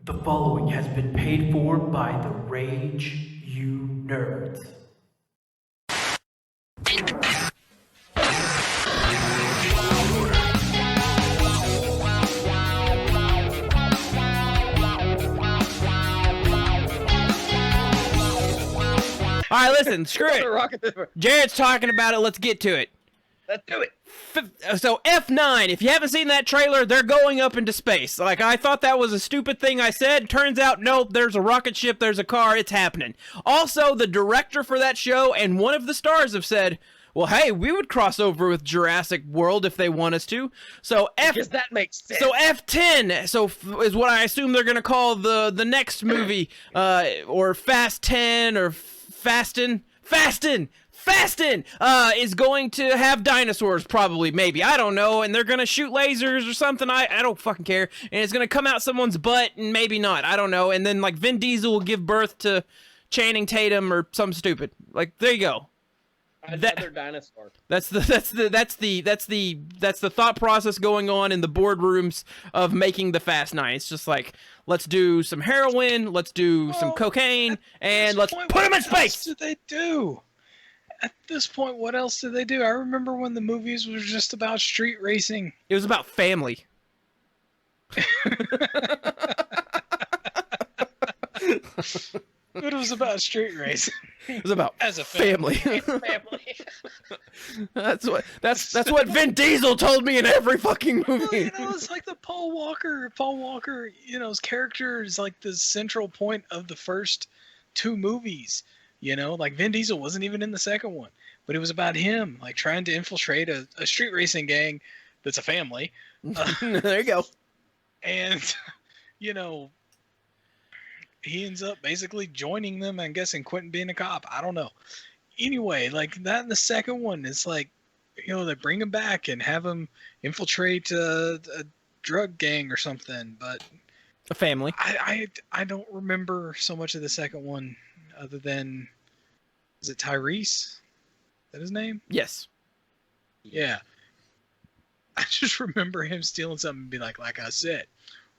The following has been paid for by the Rage You Nerds. All right, listen, screw it. Jared's talking about it. Let's get to it. Let's do it. So F9, if you haven't seen that trailer, they're going up into space. Like, I thought that was a stupid thing I said. Turns out, nope, there's a rocket ship, there's a car, it's happening. Also, the director for that show and one of the stars have said, well, hey, we would cross over with Jurassic World if they want us to. So Because that makes sense. So F10, is what I assume they're gonna call the next movie, or Fast 10 or Fastin, is going to have dinosaurs, probably, maybe, I don't know, and they're gonna shoot lasers or something. I don't fucking care, and it's gonna come out someone's butt, and maybe not, I don't know, and then like Vin Diesel will give birth to Channing Tatum or something stupid. Like, there you go. Another dinosaur. That's the thought process going on in the boardrooms of making the Fast 9. It's just like, let's do some heroin, let's do some cocaine, and let's put them in space. What did they do? At this point, what else did they do? I remember when the movies were just about street racing. It was about family. It was about street racing. It was about As a family. Family. that's what Vin Diesel told me in every fucking movie. Well, it's like the Paul Walker. His character is like the central point of the first two movies. Like Vin Diesel wasn't even in the second one, but it was about him, like trying to infiltrate a street racing gang that's a family. There you go. And, he ends up basically joining them, I'm guessing, quitting being a cop. I don't know. Anyway, like that in the second one, it's like, they bring him back and have him infiltrate a drug gang or something. But A family. I don't remember so much of the second one other than, is it Tyrese? Is that his name? Yes. Yeah. I just remember him stealing something and be like I said,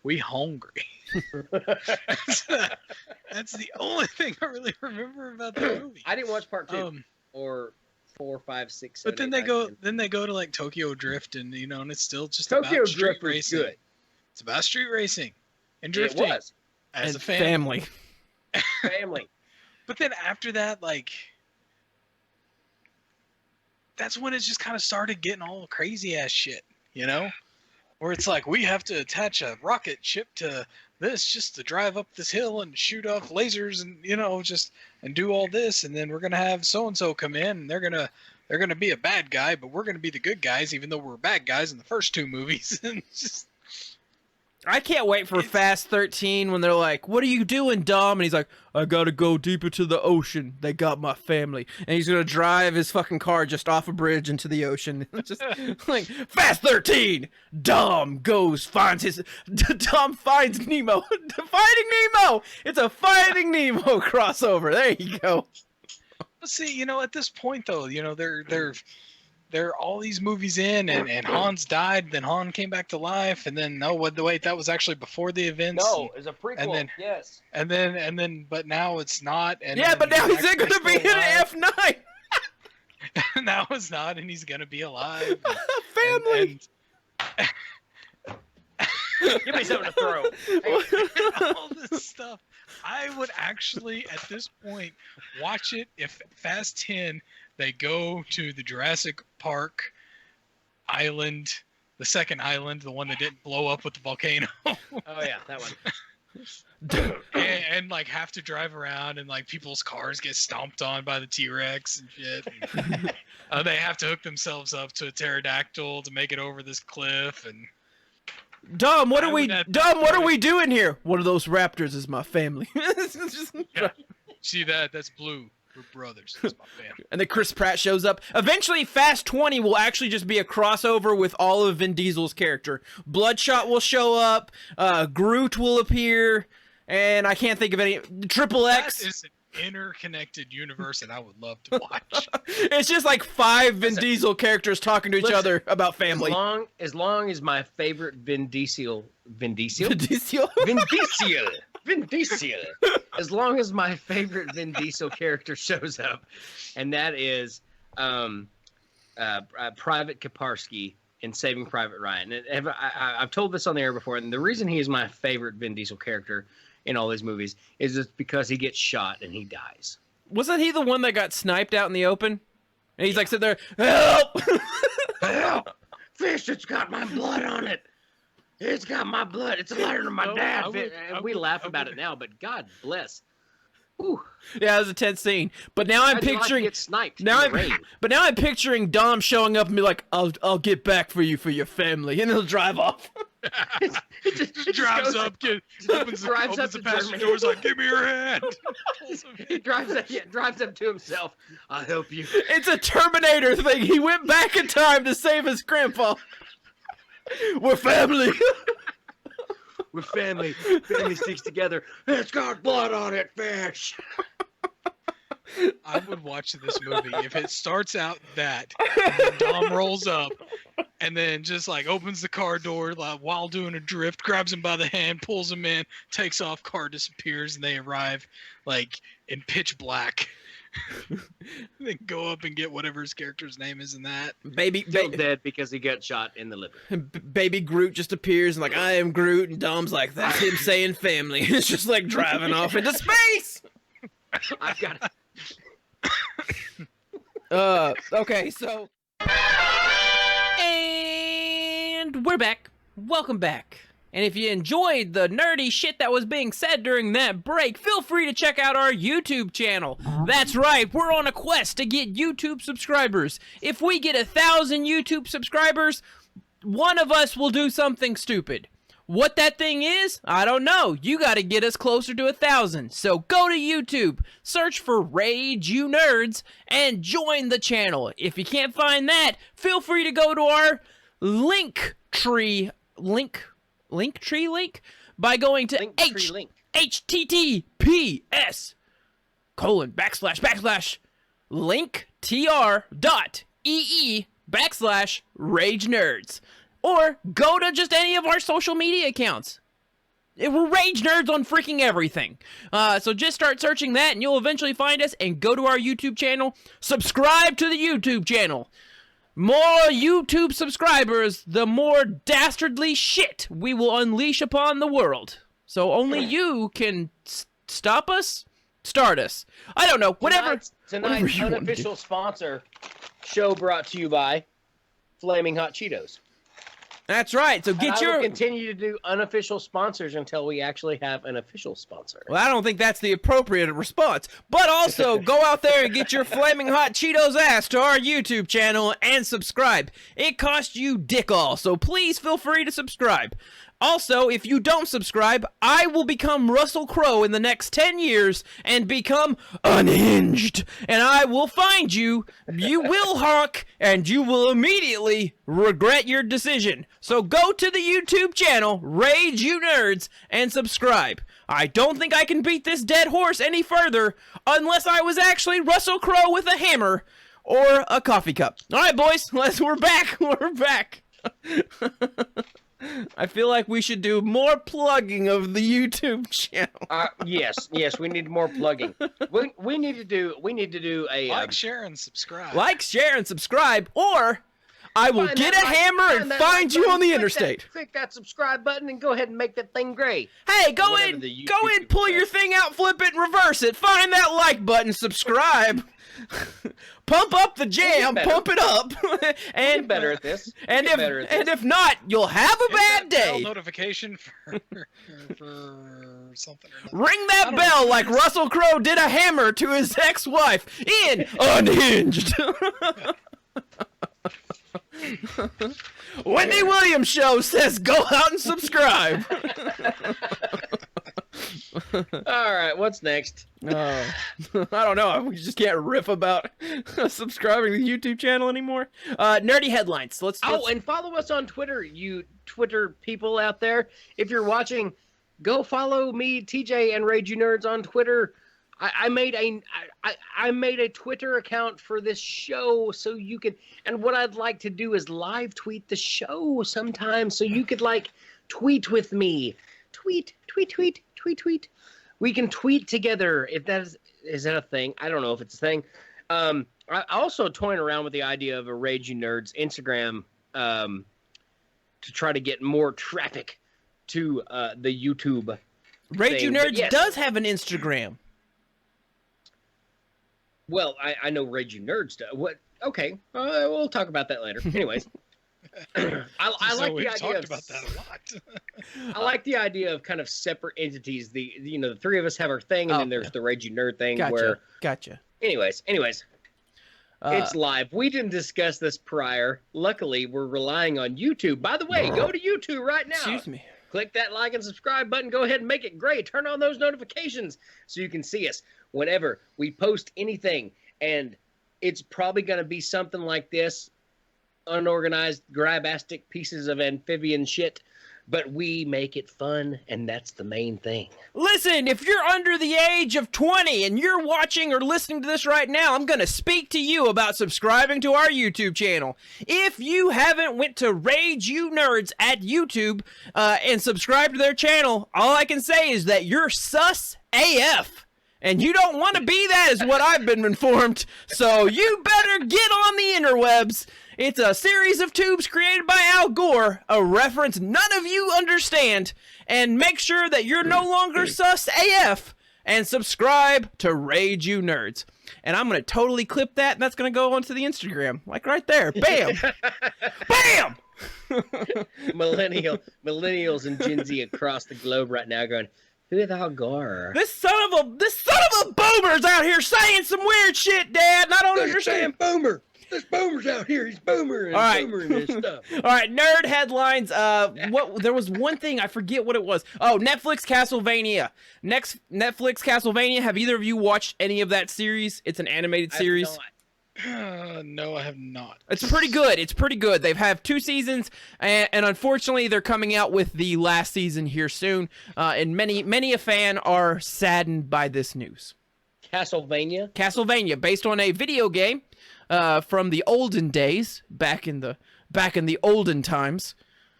we hungry. That's the only thing I really remember about the movie. I didn't watch part 2 or 4, 5, 6, 7. But then they go to like Tokyo Drift, and and it's still just Tokyo about street Drift was racing. good. It's about street racing and drifting. It was as And a family. family. But then after that, like, that's when it just kind of started getting all crazy ass shit, where it's like, we have to attach a rocket ship to this just to drive up this hill and shoot off lasers and and do all this, and then we're gonna have so and so come in, and they're gonna be a bad guy, but we're gonna be the good guys, even though we're bad guys in the first two movies. And it's just, I can't wait for Fast 13 when they're like, what are you doing, Dom? And he's like, I gotta go deeper to the ocean. They got my family. And he's gonna drive his fucking car just off a bridge into the ocean. Just like, Fast 13! Dom finds Nemo. Finding Nemo! It's a Finding Nemo crossover. There you go. see, at this point though, they're all these movies in, and Han's died, then Han came back to life, and then wait, that was actually before the events. No, it's a prequel. And then, yes. And then, but now it's not. And Yeah, but now he's gonna be in F9. Now it's not, and he's gonna be alive. Family. Give me something to throw. And all this stuff. I would actually, at this point, watch it if Fast 10, they go to the Jurassic Park island, the second island, the one that didn't blow up with the volcano. Oh yeah, that one. and like have to drive around, and like people's cars get stomped on by the T-Rex and shit. And, they have to hook themselves up to a pterodactyl to make it over this cliff. And Dom, what are we doing here? One of those raptors is my family. yeah. See that? That's Blue. We're brothers. That's my family. And then Chris Pratt shows up. Eventually, Fast 20 will actually just be a crossover with all of Vin Diesel's character. Bloodshot will show up. Groot will appear. And I can't think of any. Triple X. interconnected universe that I would love to watch. It's just like 5 Vin Diesel characters talking to each Listen, other about family. As long as my favorite Vin Diesel. Vin Diesel? As long as my favorite Vin Diesel character shows up, and that is Private Kaparsky in Saving Private Ryan. And I've told this on the air before, and the reason he is my favorite Vin Diesel character in all these movies is just because he gets shot and he dies. Wasn't he the one that got sniped out in the open? And he's like sitting there, help! Help! Fish, it's got my blood on it. It's got my blood. It's lighter than my No, dad. We would- laugh I about would- it now, but God bless. Whew. Yeah, it was a tense scene. But now I'm How'd you like to picturing get sniped now in the I'm rain? but now I'm picturing Dom showing up and be like, I'll get back for you for your family, and he'll drive off. It Just drives up, opens drives up the to passenger Germany. doors like, give me your hand. He drives up to himself. I'll help you. It's a Terminator thing. He went back in time to save his grandpa. We're family. We're family. Family sticks together. It's got blood on it, Fish. I would watch this movie if it starts out that and then Dom rolls up and then just like opens the car door like, while doing a drift, grabs him by the hand, pulls him in, takes off, car disappears, and they arrive like in pitch black. Then go up and get whatever his character's name is in that. Still dead because he got shot in the liver. Baby Groot just appears and like, I am Groot, and Dom's like, that's him saying family. It's just like driving off into space. I've got. Okay, so and we're back. Welcome back. And if you enjoyed the nerdy shit that was being said during that break, feel free to check out our YouTube channel. That's right, we're on a quest to get YouTube subscribers. If we get 1,000 YouTube subscribers, one of us will do something stupid. What that thing is, I don't know. You gotta get us closer to 1,000. So go to YouTube, search for Rage You Nerds, and join the channel. If you can't find that, feel free to go to our Linktree link by going to Linktree link. https://linktr.ee/Rage Nerds. Or go to just any of our social media accounts. We're Rage Nerds on freaking everything. So just start searching that and you'll eventually find us, and go to our YouTube channel. Subscribe to the YouTube channel. More YouTube subscribers, the more dastardly shit we will unleash upon the world. So only you can stop us, start us. I don't know, whatever. Tonight's you want to unofficial sponsor show brought to you by Flaming Hot Cheetos. That's right. So And get I your. will continue to do unofficial sponsors until we actually have an official sponsor. Well, I don't think that's the appropriate response. But also, go out there and get your Flaming Hot Cheetos ass to our YouTube channel and subscribe. It costs you dick all, so please feel free to subscribe. Also, if you don't subscribe, I will become Russell Crowe in the next 10 years and become unhinged. And I will find you, you will honk, and you will immediately regret your decision. So go to the YouTube channel, Rage You Nerds, and subscribe. I don't think I can beat this dead horse any further unless I was actually Russell Crowe with a hammer or a coffee cup. All right, boys, we're back. We're back. I feel like we should do more plugging of the YouTube channel. Yes, we need more plugging. We need to do a Like, share, and subscribe. Like, share, and subscribe, or I will find get that a like- hammer and that find like you button, on the click interstate. click that subscribe button and go ahead and make that thing gray. Hey, go whatever in, the go YouTube in, pull says. your thing out, flip it, and reverse it. Find that like button, subscribe. Pump up the jam, better. pump it up, and Get better at this. and Get better at if this. if not, you'll have a Hit bad that bell day. notification for something. Or Ring I that don't bell know. like Russell Crowe did a hammer to his ex-wife in Unhinged. Wendy Williams Show says go out and subscribe. All right, what's next? I don't know. We just can't riff about subscribing to the YouTube channel anymore. Nerdy headlines. Let's And follow us on Twitter, you Twitter people out there. If you're watching, go follow me, TJ, and Rage You Nerds on Twitter. I made a Twitter account for this show so you could, and what I'd like to do is live tweet the show sometimes so you could like tweet with me. Tweet. We can tweet together if is that a thing? I don't know if it's a thing. I also toying around with the idea of a Rage You Nerds Instagram to try to get more traffic to the YouTube. Rage You thing. But Nerds yes. does have an Instagram. Well, I know Rage You Nerds does. What? Okay, we'll talk about that later. Anyways, I like the idea of about that a lot. I like the idea of kind of separate entities. The three of us have our thing, and then there's the Rage You Nerd thing. Gotcha. Anyways, it's live. We didn't discuss this prior. Luckily, we're relying on YouTube. By the way, go to YouTube right now. Excuse me. Click that like and subscribe button. Go ahead and make it gray. Turn on those notifications so you can see us whenever we post anything. And it's probably going to be something like this. Unorganized, grabastic pieces of amphibian shit. But we make it fun, and that's the main thing. Listen, if you're under the age of 20 and you're watching or listening to this right now, I'm going to speak to you about subscribing to our YouTube channel. If you haven't went to Rage You Nerds at YouTube and subscribed to their channel, all I can say is that you're sus AF. And you don't want to be that, is what I've been informed. So you better get on the interwebs. It's a series of tubes created by Al Gore, a reference none of you understand. And make sure that you're no longer sus AF and subscribe to Rage You Nerds. And I'm going to totally clip that, and that's going to go onto the Instagram. Like right there. Bam! Bam! Millennials and Gen Z across the globe right now going, who is Al Gore? This son of a boomer's out here saying some weird shit, Dad, and I don't understand. Boomer. This boomer's out here. He's boomering. All right. Boomering this stuff. All right, nerd headlines. There was one thing, I forget what it was. Oh, Netflix Castlevania. Netflix Castlevania. Have either of you watched any of that series? It's an animated series. No, I have not. It's pretty good. They've had 2 seasons, and unfortunately, they're coming out with the last season here soon. And many a fan are saddened by this news. Castlevania, based on a video game from the olden days, back in the olden times.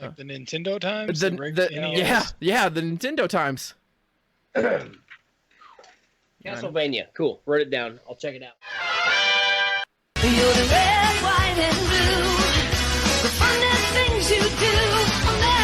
Like the Nintendo times? The Nintendo times. Castlevania. Cool. Wrote it down. I'll check it out. You're the red, white, and blue. The fun and things you do.